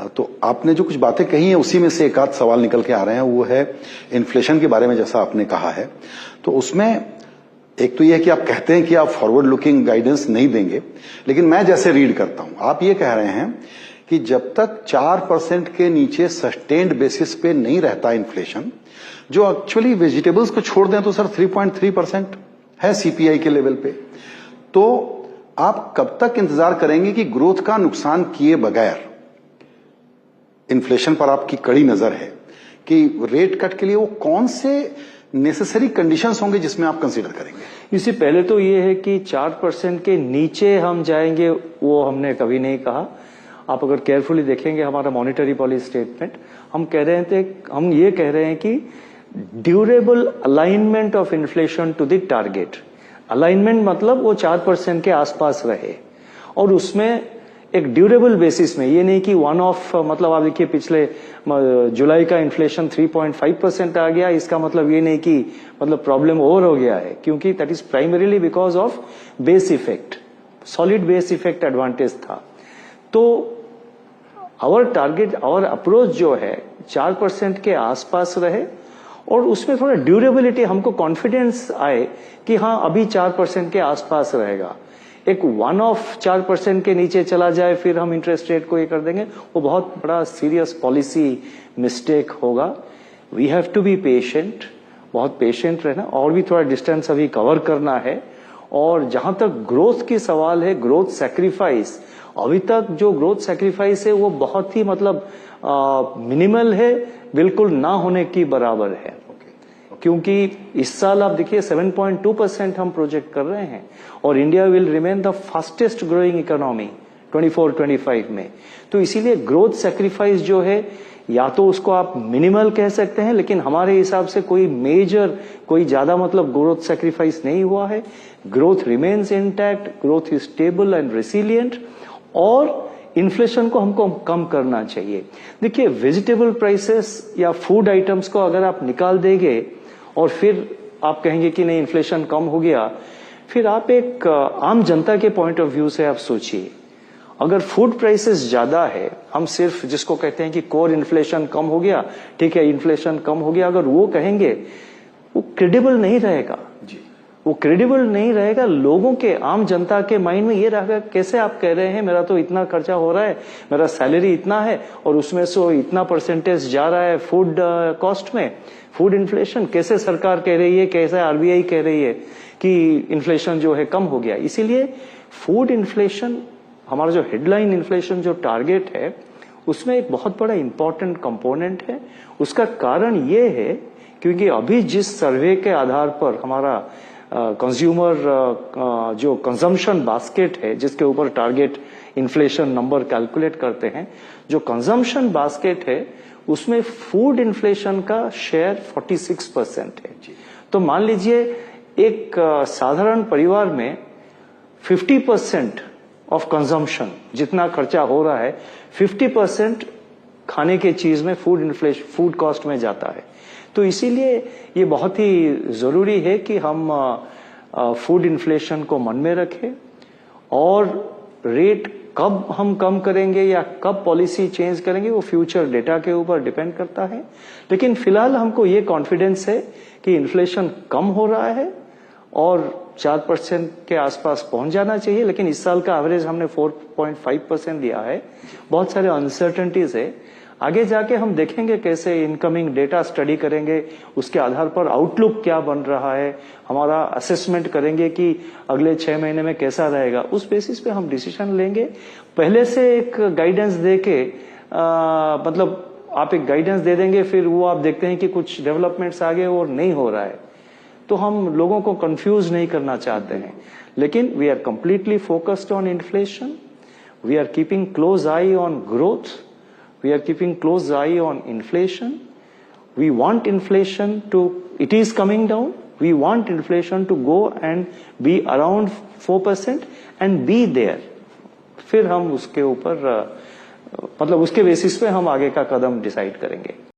तो आपने जो कुछ बातें कही हैं उसी में से एक आध सवाल निकल के आ रहे हैं, वो है इन्फ्लेशन के बारे में। जैसा आपने कहा है तो उसमें एक तो यह है कि आप कहते हैं कि आप फॉरवर्ड लुकिंग गाइडेंस नहीं देंगे, लेकिन मैं जैसे रीड करता हूं आप ये कह रहे हैं कि जब तक 4% के नीचे सस्टेन्ड बेसिस पे नहीं रहता इन्फ्लेशन, जो एक्चुअली वेजिटेबल्स को छोड़ दें तो सर 3.3% है सीपीआई के लेवल पे, तो आप कब तक इंतजार करेंगे कि ग्रोथ का नुकसान किए बगैर, इन्फ्लेशन पर आपकी कड़ी नजर है, कि रेट कट के लिए वो कौन से नेसेसरी कंडीशंस होंगे जिसमें आप कंसीडर करेंगे? इससे पहले तो ये है कि 4% के नीचे हम जाएंगे वो हमने कभी नहीं कहा। आप अगर केयरफुली देखेंगे हमारा मॉनेटरी पॉलिसी स्टेटमेंट, हम ये कह रहे हैं कि durable alignment of inflation to the target. Alignment मतलब वो 4% के आसपास रहे, और उसमें एक ड्यूरेबल बेसिस में, ये नहीं कि वन ऑफ, मतलब आप देखिए पिछले जुलाई का इन्फ्लेशन 3.5% आ गया, इसका मतलब ये नहीं कि मतलब प्रॉब्लम ओवर हो गया है, क्योंकि that is primarily because of base effect, solid base effect advantage था। तो आवर टारगेट, आवर अप्रोच जो है 4% के आसपास रहे, और उसमें थोड़ा ड्यूरेबिलिटी, हमको कॉन्फिडेंस आए कि हाँ अभी 4% के आसपास रहेगा। एक वन ऑफ 4% के नीचे चला जाए फिर हम इंटरेस्ट रेट को ये कर देंगे, वो बहुत बड़ा सीरियस पॉलिसी मिस्टेक होगा। We have to be patient, बहुत पेशेंट रहना, और भी थोड़ा डिस्टेंस अभी कवर करना है। और जहां तक ग्रोथ की सवाल है, ग्रोथ सैक्रिफाइस, अभी तक जो ग्रोथ सैक्रिफाइस है वो बहुत ही मतलब मिनिमल है, बिल्कुल ना होने की बराबर है। क्योंकि इस साल आप देखिए 7.2% हम प्रोजेक्ट कर रहे हैं, और India will remain the fastest growing economy 24-25 में। तो इसीलिए ग्रोथ सैक्रिफाइस जो है, या तो उसको आप मिनिमल कह सकते हैं, लेकिन हमारे हिसाब से कोई मेजर, कोई ज्यादा मतलब ग्रोथ सैक्रिफाइस नहीं हुआ है। Growth remains intact, growth is stable and resilient, और इन्फ्लेशन को हमको कम करना चाहिए। देखिए वेजिटेबल प्राइसेस या फूड आइटम्स को अगर आप निकाल देंगे और फिर आप कहेंगे कि नहीं इन्फ्लेशन कम हो गया, फिर आप एक आम जनता के पॉइंट ऑफ व्यू से आप सोचिए, अगर फूड प्राइसेस ज्यादा है, हम सिर्फ जिसको कहते हैं कि कोर इन्फ्लेशन कम हो गया, ठीक है इन्फ्लेशन कम हो गया, अगर वो कहेंगे, वो क्रेडिबल नहीं रहेगा जी, वो क्रेडिबल नहीं रहेगा। लोगों के, आम जनता के माइंड में ये रहेगा, कैसे आप कह रहे हैं मेरा तो इतना खर्चा हो रहा है, मेरा सैलरी इतना है और उसमें से इतना परसेंटेज जा रहा है फूड कॉस्ट में, फूड इन्फ्लेशन, कैसे सरकार कह रही है, कैसे आरबीआई कह रही है कि इन्फ्लेशन जो है कम हो गया। इसीलिए फूड इन्फ्लेशन, हमारा जो हेडलाइन इन्फ्लेशन जो टारगेट है, उसमें एक बहुत बड़ा इंपॉर्टेंट कंपोनेंट है। उसका कारण ये है क्योंकि अभी जिस सर्वे के आधार पर हमारा कंज्यूमर जो कंजम्पशन बास्केट है, जिसके ऊपर टारगेट इन्फ्लेशन नंबर कैलकुलेट करते हैं, जो कंजम्पशन बास्केट है उसमें फूड इन्फ्लेशन का शेयर 46% है। तो मान लीजिए एक साधारण परिवार में 50% ऑफ कंजम्पशन, जितना खर्चा हो रहा है, 50% खाने के चीज में फूड इन्फ्लेशन, फूड कॉस्ट में जाता है। तो इसीलिए ये बहुत ही जरूरी है कि हम फूड इन्फ्लेशन को मन में रखें, और रेट कब हम कम करेंगे या कब पॉलिसी चेंज करेंगे वो फ्यूचर डेटा के ऊपर डिपेंड करता है। लेकिन फिलहाल हमको ये कॉन्फिडेंस है कि इन्फ्लेशन कम हो रहा है और 4% के आसपास पहुंच जाना चाहिए। लेकिन इस साल का एवरेज हमने 4.5% दिया है, बहुत सारे अनसर्टेनिटीज है। आगे जाके हम देखेंगे कैसे इनकमिंग डेटा स्टडी करेंगे, उसके आधार पर आउटलुक क्या बन रहा है, हमारा असेसमेंट करेंगे कि अगले 6 महीने में कैसा रहेगा, उस बेसिस पे हम डिसीजन लेंगे। पहले से एक गाइडेंस दे के मतलब आप एक गाइडेंस दे देंगे, फिर वो आप देखते हैं कि कुछ डेवलपमेंट्स आगे और नहीं हो रहा है, तो हम लोगों को कंफ्यूज नहीं करना चाहते हैं। लेकिन we are completely focused on inflation, we are keeping close eye on growth, we are keeping close eye on inflation. We want inflation to, it is coming down, we want inflation to go and be around 4% and be there. फिर हम उसके ऊपर मतलब उसके basis पे हम आगे का कदम डिसाइड करेंगे।